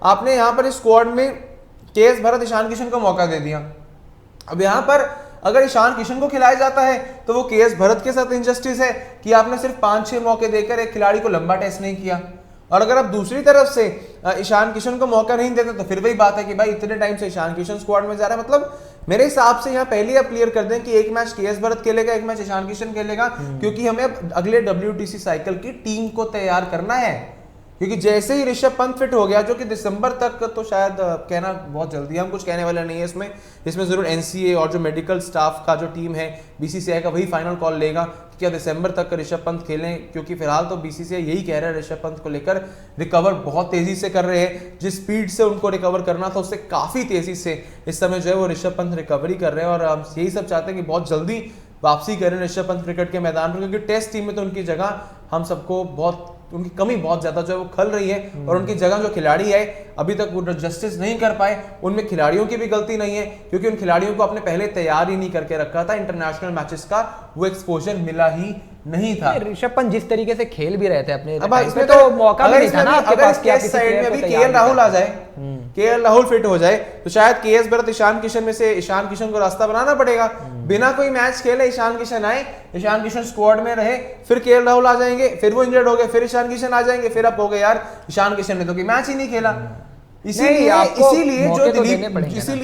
आपने यहाँ पर इस स्क्वाड में केएस भरत, ईशान किशन को मौका दे दिया। अब यहाँ पर अगर ईशान किशन को खिलाया जाता है तो वो केएस भरत के साथ इंजस्टिस है कि आपने सिर्फ 5-6 मौके देकर एक खिलाड़ी को लंबा टेस्ट नहीं किया। और अगर आप दूसरी तरफ से ईशान किशन को मौका नहीं देते तो फिर वही बात है कि भाई इतने टाइम से ईशान किशन स्क्वाड में जा रहा है। मतलब मेरे हिसाब से यहाँ पहले आप क्लियर कर दें कि एक मैच केएस भरत खेलेगा, एक मैच ईशान किशन खेलेगा, क्योंकि हमें अब अगले WTC साइकिल की टीम को तैयार करना है। क्योंकि जैसे ही ऋषभ पंत फिट हो गया, जो कि दिसंबर तक तो शायद कहना बहुत जल्दी, हम कुछ कहने वाला नहीं है इसमें जरूर NCA और जो मेडिकल स्टाफ का जो टीम है BCCI का, वही फाइनल कॉल लेगा कि क्या दिसंबर तक ऋषभ पंत खेलें। क्योंकि फिलहाल तो BCCI यही कह रहा है ऋषभ पंत को लेकर रिकवर बहुत तेजी से कर रहे हैं। जिस स्पीड से उनको रिकवर करना था उससे काफी तेजी से इस समय जो है वो ऋषभ पंत रिकवरी कर रहे हैं। और हम यही सब चाहते हैं कि बहुत जल्दी वापसी करें ऋषभ पंत क्रिकेट के मैदान पर, क्योंकि टेस्ट टीम में तो उनकी जगह हम सबको बहुत, उनकी कमी बहुत ज्यादा जो है वो खल रही है। और उनकी जगह जो खिलाड़ी है अभी तक वो जस्टिस नहीं कर पाए, उनमें खिलाड़ियों की भी गलती नहीं है, क्योंकि उन खिलाड़ियों को आपने पहले तैयार ही नहीं करके रखा था। इंटरनेशनल मैचेस का वो एक्सपोजर मिला ही नहीं था। ऋषभ पंत जिस तरीके से खेल भी रहे थे अपने, अब इसमें तो मौका भी नहीं था ना आपके पास कि आप इस साइड में अभी केएल राहुल आ जाए, केएल राहुल फिट हो जाए तो शायद केएस भरत, ईशान किशन में से ईशान किशन को रास्ता बनाना पड़ेगा। बिना कोई मैच खेले ईशान किशन आए, ईशान किशन स्क्वाड में रहे, फिर केएल राहुल आ जाएंगे, फिर वो इंजर्ड हो गए, फिर ईशान किशन आ जाएंगे, फिर आप हो गए यार ईशान किशन ने तो कोई मैच ही नहीं खेला। इसीलिए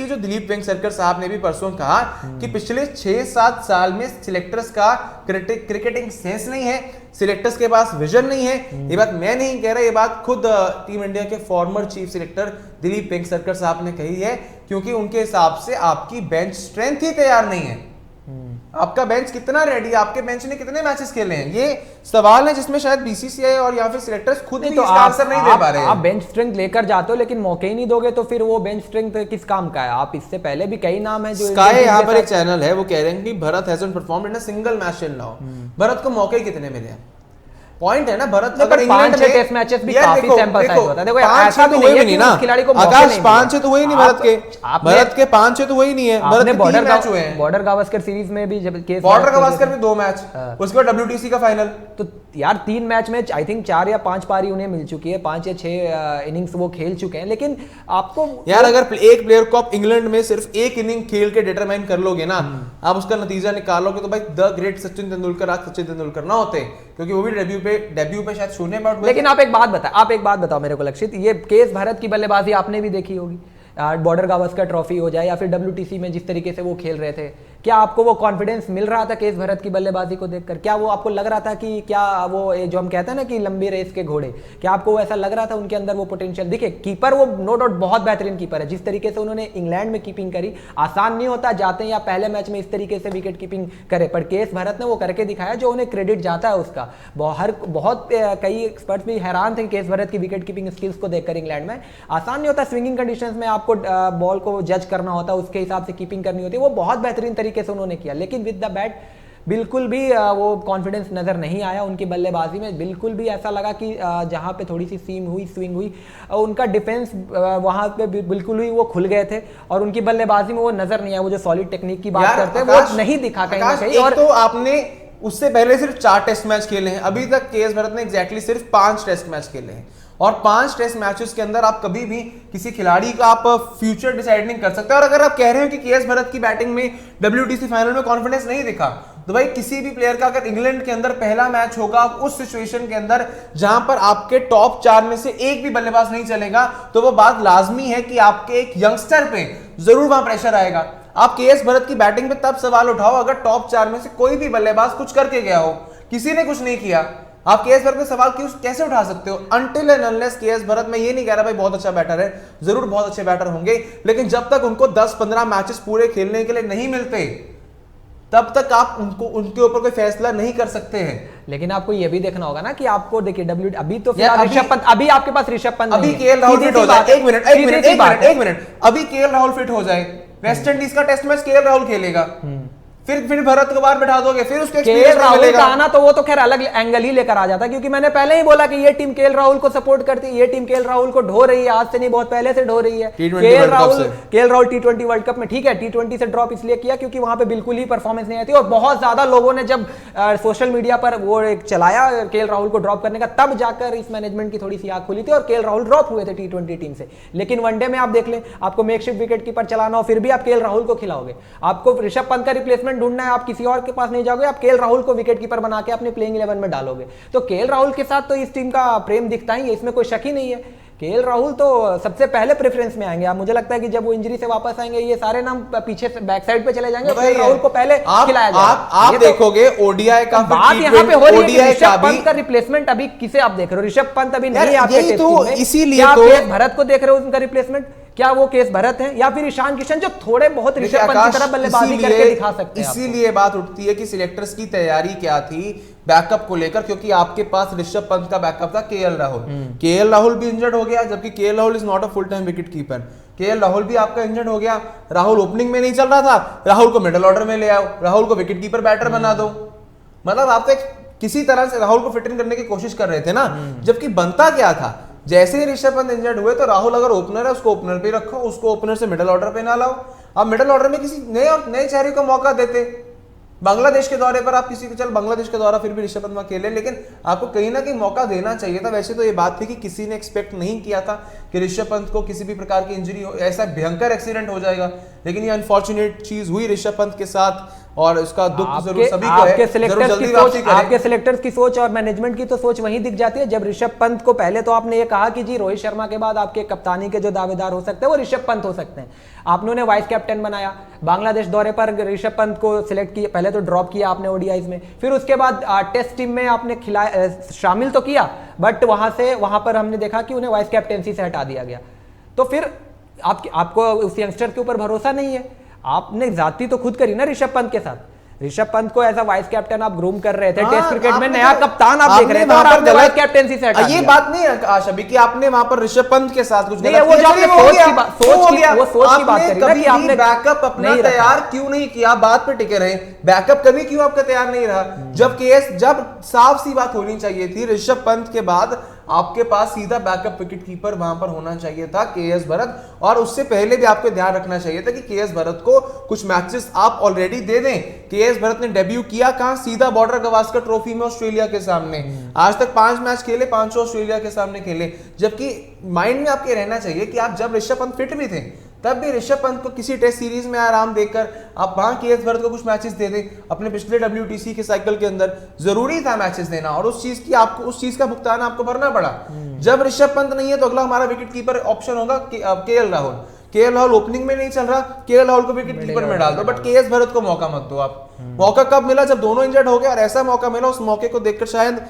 जो दिलीप वेंगसरकर साहब ने भी परसों कहा कि पिछले 6-7 साल में सिलेक्टर्स का क्रिकेटिंग सेंस नहीं है, सिलेक्टर्स के पास विजन नहीं है। ये बात मैं नहीं कह रहा, ये बात खुद टीम इंडिया के former chief selector Dilip Vengsarkar साहब ने कही है, क्योंकि उनके हिसाब से आपकी बेंच स्ट्रेंथ ही तैयार नहीं है। आपका बेंच कितना रेडी है, आपके बेंच ने कितने मैचेस खेले हैं, ये सवाल है जिसमें शायद BCCI और या फिर सिलेक्टर्स खुद भी इसका आंसर नहीं दे पा रहे हैं। आप बेंच स्ट्रेंथ लेकर जाते हो लेकिन मौके ही नहीं दोगे तो फिर वो बेंच स्ट्रेंथ किस काम का है। आप इससे पहले भी कई नाम है जो स्काई यहाँ पर एक चैनल है, वो कह रहे हैं कि Bharat hasn't performed in a single match till now. Bharat को मौके कितने मिले हैं? पॉइंट है ना, भरत अगर इंग्लैंड में टेस्ट मैचेस भी काफी सैंपल साइज होता है। देखो ऐसा भी नहीं है कि उस खिलाड़ी को आकाश 5-6 तो वही नहीं भरत के 5-6 तो वही नहीं है। भरत के 3 मैच हुए हैं, बॉर्डर गावस्कर सीरीज में भी जब केस बॉर्डर गावस्कर में 2 मैच, उसके बाद WTC का फाइनल। तो यार 3 मैच में आई थिंक 4 या 5 पारी उन्हें मिल चुकी है, 5 या 6 इनिंग्स वो खेल चुके हैं। लेकिन आपको यार अगर एक प्लेयर को आप इंग्लैंड में सिर्फ एक इनिंग खेल के डिटरमाइन कर लोगे ना, आप उसका नतीजा निकालोगे, तो भाई द ग्रेट सचिन तेंदुलकर आज सचिन तेंदुलकर ना होते, क्योंकि वो भी डेब्यू पे शायद शून्य बाउट। लेकिन आप एक बात बताओ मेरे को लक्षित, ये केएस भरत की बल्लेबाजी आपने भी देखी होगी, बॉर्डर गावस्कर ट्रॉफी हो जाए या फिर WTC में जिस तरीके से वो खेल रहे थे, क्या आपको वो कॉन्फिडेंस मिल रहा था केएस भरत की बल्लेबाजी को देखकर? क्या वो आपको लग रहा था कि क्या वो जो हम कहते हैं ना कि लंबी रेस के घोड़े, क्या आपको वो ऐसा लग रहा था उनके अंदर वो पोटेंशियल दिखे? कीपर वो नो डाउट बहुत बेहतरीन कीपर है, जिस तरीके से उन्होंने इंग्लैंड में कीपिंग करी, आसान नहीं होता जाते हैं या पहले मैच में इस तरीके से विकेट कीपिंग करे, पर केएस भरत ने वो करके दिखाया जो उन्हें क्रेडिट जाता है उसका। बहुत कई एक्सपर्ट्स भी हैरान थे केएस भरत की विकेट कीपिंग स्किल्स को देखकर। इंग्लैंड में आसान नहीं होता, स्विंगिंग कंडीशंस में आपको बॉल को जज करना होता है, उसके हिसाब से कीपिंग करनी होती है, वो बहुत बेहतरीन तरीके से उन्होंने किया। लेकिन विद द बैट बिल्कुल भी वो कॉन्फिडेंस नजर नहीं आया उनकी बल्लेबाजी में। बिल्कुल भी ऐसा लगा कि जहां पे थोड़ी सी स्विंग हुई उनका डिफेंस वहां पे बिल्कुल ही वो खुल गए थे और उनकी बल्लेबाजी में वो नजर नहीं आया। वो जो सॉलिड टेक्निक की बात करते हैं वो नहीं दिखा कहीं ना कहीं। और तो आपने उससे पहले सिर्फ 4 टेस्ट मैच खेले हैं, अभी तक केएस भरत ने एग्जैक्टली सिर्फ 5 टेस्ट मैच खेले हैं, और 5 टेस्ट मैचेस के अंदर आप कभी भी किसी खिलाड़ी का आप फ्यूचर डिसाइड नहीं कर सकते। और अगर आप कह रहे हो कि केएस भरत की बैटिंग में WTC फाइनल में कॉन्फिडेंस नहीं दिखा, तो भाई किसी भी प्लेयर का अगर इंग्लैंड के अंदर पहला मैच होगा उस सिचुएशन के अंदर जहां पर आपके टॉप 4 में से एक भी बल्लेबाज नहीं चलेगा, तो वो बात लाजमी है कि आपके एक यंगस्टर पे जरूर वहां प्रेशर आएगा। आप केएस भरत की बैटिंग पे तब सवाल उठाओ अगर टॉप 4 में से कोई भी बल्लेबाज कुछ करके गया हो, किसी ने कुछ नहीं किया, आप केएस भरत पे सवाल कैसे उठा सकते हो? Until and unless KS Bharat, मैं ये नहीं कह रहा भाई बहुत अच्छा बैटर है, जरूर बहुत अच्छे बैटर होंगे, लेकिन जब तक उनको 10-15 मैचेस पूरे खेलने के लिए नहीं मिलते तब तक आप उनके ऊपर कोई फैसला नहीं कर सकते हैं। लेकिन आपको ये भी देखना होगा ना कि आपको देखिए अभी तो ऋषभ पंत, अभी आपके पास ऋषभ पंत, अभी केएल राहुल फिट हो जाए, एक मिनट, अभी केएल राहुल फिट हो जाए, वेस्ट इंडीज का टेस्ट मैच केएल राहुल खेलेगा, फिर भरत को बाहर बैठा दोगे, फिर उसको केएल राहुल का आना तो वो तो खैर अलग एंगल ही लेकर आ जाता, क्योंकि मैंने पहले ही बोला कि ये टीम केएल राहुल को सपोर्ट करती है, ये टीम केएल राहुल को ढो रही है, आज से नहीं बहुत पहले से ढो रही है। KL Rahul T20 world cup में ठीक है T20 से ड्रॉप इसलिए किया क्योंकि वहां पे बिल्कुल ही परफॉर्मेंस नहीं आई थी, और बहुत ज्यादा लोगों ने जब सोशल मीडिया पर वो एक चलाया केएल राहुल को ड्रॉप करने का, तब जाकर इस मैनेजमेंट की थोड़ी सी आंख खुली थी और केएल राहुल ड्रॉप हुए थे T20 टीम से। लेकिन वनडे में आप देख लें, आपको मेकशिफ्ट विकेट कीपर चलाना हो फिर भी आप केएल राहुल को खिलाओगे। आपको ऋषभ पंत का रिप्लेसमेंट ढूंढना है, आप किसी और के पास नहीं जाओगे, आप केएल राहुल को विकेट कीपर बना के अपने प्लेइंग 11 में डालोगे। तो केएल राहुल के साथ तो इस टीम का प्रेम दिखता ही है, इसमें कोई शक ही नहीं है। केएल राहुल तो सबसे पहले प्रेफरेंस में आएंगे। मुझे लगता है कि जब वो इंजरी से वापस आएंगे ये सारे नाम पीछे बैक साइड पे चले जाएंगे, केएल राहुल को पहले खिलाया जाएगा। आप देखोगे ओडीआई का बात यहाँ पे हो रही है, ऋषभ पंत का रिप्लेसमेंट अभी किसे आप देख रहे हो? ऋषभ पंत अभी नहीं है आपके टेस्ट टीम में, इसीलिए आप केएस भरत को देख रहे हो उनका रिप्लेसमेंट। क्या वो केएस भरत है या फिर ईशान किशन जो थोड़े बहुत ऋषभ पंत की तरह बल्लेबाजी करके दिखा सकते हैं? इसीलिए बात उठती है कि सिलेक्टर्स की तैयारी क्या थी बैकअप को लेकर, क्योंकि आपके पास ऋषभ पंत का बैकअप था केएल राहुल। केएल राहुल भी इंजर्ड हो गया, जबकि KL Rahul is not a full time wicket keeper. KL Rahul भी आपका इंजर्ड हो गया, राहुल ओपनिंग में नहीं चल रहा था, राहुल को मिडिल ऑर्डर में ले आओ, राहुल को विकेट कीपर बैटर बना दो। मतलब आप तो किसी तरह से राहुल को फिट इन करने की कोशिश कर रहे थे ना, जबकि बनता क्या था, जैसे ही ऋषभ पंत इंजर्ड हुए तो राहुल अगर ओपनर है उसको ओपनर पे रखो, उसको ओपनर से मिडिल ऑर्डर पे ना लाओ। आप मिडिल ऑर्डर में किसी नए चेहरे को मौका देते। बांग्लादेश के दौरे पर आप किसी को, चल बांग्लादेश का दौरा फिर भी ऋषभ पंत खेले, लेकिन आपको कहीं ना कहीं मौका देना चाहिए था। वैसे तो ये बात थी कि किसी ने एक्सपेक्ट नहीं किया था कि ऋषभ पंत को किसी भी प्रकार की इंजरी हो, ऐसा भयंकर एक्सीडेंट हो जाएगा, लेकिन ये अनफॉर्चुनेट चीज हुई ऋषभ पंत के साथ और उसका दुख जरूर सभी को है। आपके सिलेक्टर्स की सोच और मैनेजमेंट की तो सोच वहीं दिख जाती है। जब ऋषभ पंत को पहले तो आपने ये कहा कि जी रोहित शर्मा के बाद आपके कप्तानी के जो दावेदार हो सकते हैं वो ऋषभ पंत हो सकते हैं, आपने उन्हें वाइस कैप्टन बनाया। बांग्लादेश दौरे पर ऋषभ पंत को सिलेक्ट किया, पहले तो ड्रॉप किया आपने ओडीआईज में, फिर उसके बाद टेस्ट टीम में आपने खिलाया, शामिल तो किया, बट वहां पर हमने देखा कि उन्हें वाइस कैप्टेंसी से हटा दिया गया। तो फिर आपको उस यंगस्टर के ऊपर भरोसा नहीं है। आपने जाती तो खुद करी ना ऋषभ पंत के साथ, ऋषभ पंत को एज अ वाइस कैप्टन आप ग्रूम कर रहे थे, टेस्ट क्रिकेट में नया कप्तान आप देख रहे थे और आपने वाइस कैप्टेंसी से हटा दिया। ये बात नहीं है आशा भी कि आपने वहां पर ऋषभ पंत के साथ कुछ नहीं, वो जो आपने सोच की बात करी ना कि आपने बैकअप अपना तैयार क्यों नहीं किया, बात पे टिके रहे। बैकअप कभी क्यों आपका तैयार नहीं रहा, जब साफ सी बात होनी चाहिए थी ऋषभ पंत के बाद आपके पास सीधा बैकअप विकेट कीपर वहां पर होना चाहिए था केएस भरत, और उससे पहले भी आपको ध्यान रखना चाहिए था कि केएस भरत को कुछ मैचेस आप ऑलरेडी दे दें। केएस भरत ने डेब्यू किया कहां, सीधा बॉर्डर गवास्कर ट्रॉफी में ऑस्ट्रेलिया के सामने। आज तक 5 मैच खेले, 5 ऑस्ट्रेलिया के सामने खेले, जबकि माइंड में आपके रहना चाहिए कि आप जब ऋषभ पंत फिट भी थे तब भी ऋषभ पंत को किसी टेस्ट सीरीज में आराम देकर आप वहां केएस भरत को कुछ मैचेस दे दें। अपने पिछले WTC के साइकिल के अंदर जरूरी था मैचेस देना, और उस चीज का भुगतान आपको भरना पड़ा। जब ऋषभ पंत नहीं है तो अगला हमारा विकेट कीपर ऑप्शन होगा KL Rahul. KL Rahul opening में नहीं चल रहा, केएल राहुल को विकेट कीपर में डाल दो, बट केएस भरत को मौका मत दो। आप मौका कब मिला, जब दोनों इंजर्ड हो गए, और ऐसा मौका मिला, उस मौके को देखकर शायद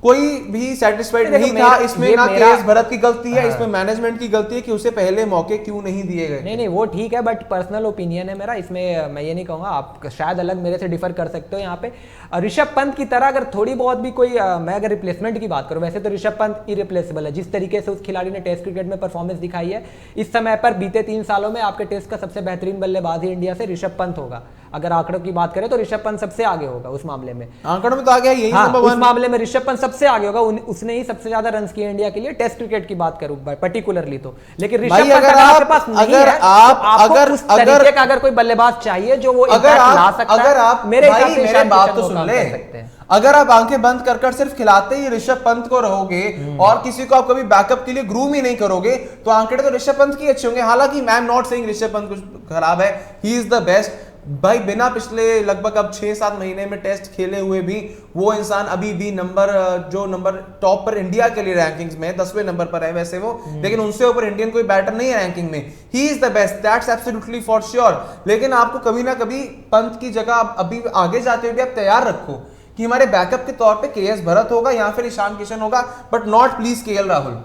कोई भी सेटिस्फाइड नहीं था। इसमें ना केएस भरत की गलती है, इसमें मैनेजमेंट की गलती है कि उसे पहले मौके क्यों नहीं दिए गए। नहीं वो ठीक है, बट पर्सनल ओपिनियन है मेरा, इसमें मैं ये नहीं कहूंगा, आप शायद अलग मेरे से डिफर कर सकते हो यहाँ पे। ऋषभ पंत की तरह अगर थोड़ी बहुत भी कोई मैं अगर रिप्लेसमेंट की बात करूं, वैसे तो ऋषभ पंत इरिप्लेसेबल है। जिस तरीके से उस खिलाड़ी ने टेस्ट क्रिकेट में परफॉर्मेंस दिखाई है, इस समय पर बीते 3 सालों में आपके टेस्ट का सबसे बेहतरीन बल्लेबाज ही इंडिया से ऋषभ पंत होगा। अगर आंकड़ों की बात करें तो ऋषभ पंत सबसे आगे होगा उस मामले में, आंकड़ों में तो आ गया यही। हाँ, उस मामले में ऋषभ पंत सबसे आगे होगा, उसने ही सबसे ज्यादा रन्स किए इंडिया के लिए टेस्ट क्रिकेट की बात करूं पर्टिकुलरली तो। लेकिन ऋषभ पंत अगर आपके पास नहीं है, आपको उस तरीके का अगर कोई बल्लेबाज चाहिए जो वो इम्पैक्ट ला सकता है, मेरे हिसाब से मेरी बात तो सुन ले। अगर आप आंखें बंद कर सिर्फ खिलाते ही ऋषभ पंत को रहोगे और किसी को आप कभी बैकअप के लिए ग्रूम ही नहीं करोगे, तो आंकड़े तो ऋषभ पंत की अच्छे होंगे। हालांकि I am not saying Rishabh Pant कुछ खराब है, ही इज द बेस्ट भाई। बिना पिछले लगभग अब 6-7 महीने में टेस्ट खेले हुए भी वो इंसान अभी भी नंबर टॉप पर इंडिया के लिए रैंकिंग्स में 10वें नंबर पर है वैसे वो, लेकिन उनसे ऊपर इंडियन कोई बैटर नहीं है रैंकिंग में। He is the best, that's absolutely for sure. लेकिन आपको कभी ना कभी पंत की जगह अभी आगे जाते हुए भी आप तैयार रखो कि हमारे बैकअप के तौर पे केएस भरत होगा या फिर ईशान किशन होगा, but not please KL Rahul.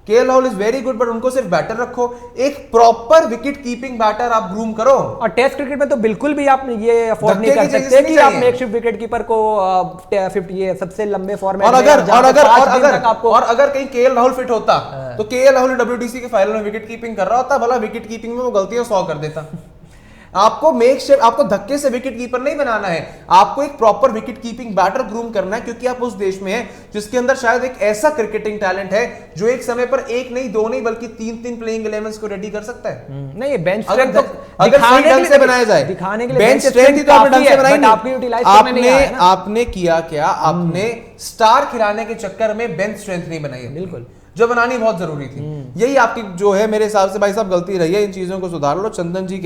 KL Rahul is very good, but उनको सिर्फ बैटर रखो, एक प्रॉपर विकेट कीपिंग बैटर आप ग्रूम करो। और टेस्ट क्रिकेट में तो बिल्कुल भी आप ये अफोर्ड नहीं कर सकते कि आप मेकशिफ्ट विकेट कीपर को 50 ये सबसे लंबे फॉर्मेट और अगर कहीं केएल राहुल फिट होता तो केएल राहुल WTC के फाइनल में विकेट कीपिंग कर रहा होता, भला विकेट कीपिंग में वो गलतियां 100 कर देता। आपको आपको धक्के से विकेट कीपर नहीं बनाना है, आपको एक proper wicket keeping batter groom करना है, क्योंकि आप उस देश में हैं जिसके अंदर शायद एक ऐसा क्रिकेटिंग टैलेंट है जो एक समय पर एक नहीं, दो नहीं, बल्कि तीन प्लेइंग 11 को रेडी कर सकता है। नहीं, बेंच अगर स्ट्रेंथ अगर सही ढंग से बनाया जाए, दिखाने के लिए बेंच स्ट्रेंथ ही तो आपने ढंग से बनाई नहीं। आपकी यूटिलाइज करने नहीं आया ना। आपने किया क्या, आपने स्टार खिलाने के चक्कर में बेंच स्ट्रेंथ नहीं बनाई है, बिल्कुल, जो बनानी बहुत जरूरी थी। यही आपकी जो है मेरे हिसाब से भाई साहब गलती रही है, इन चीजों को सुधार लो। चंदन जी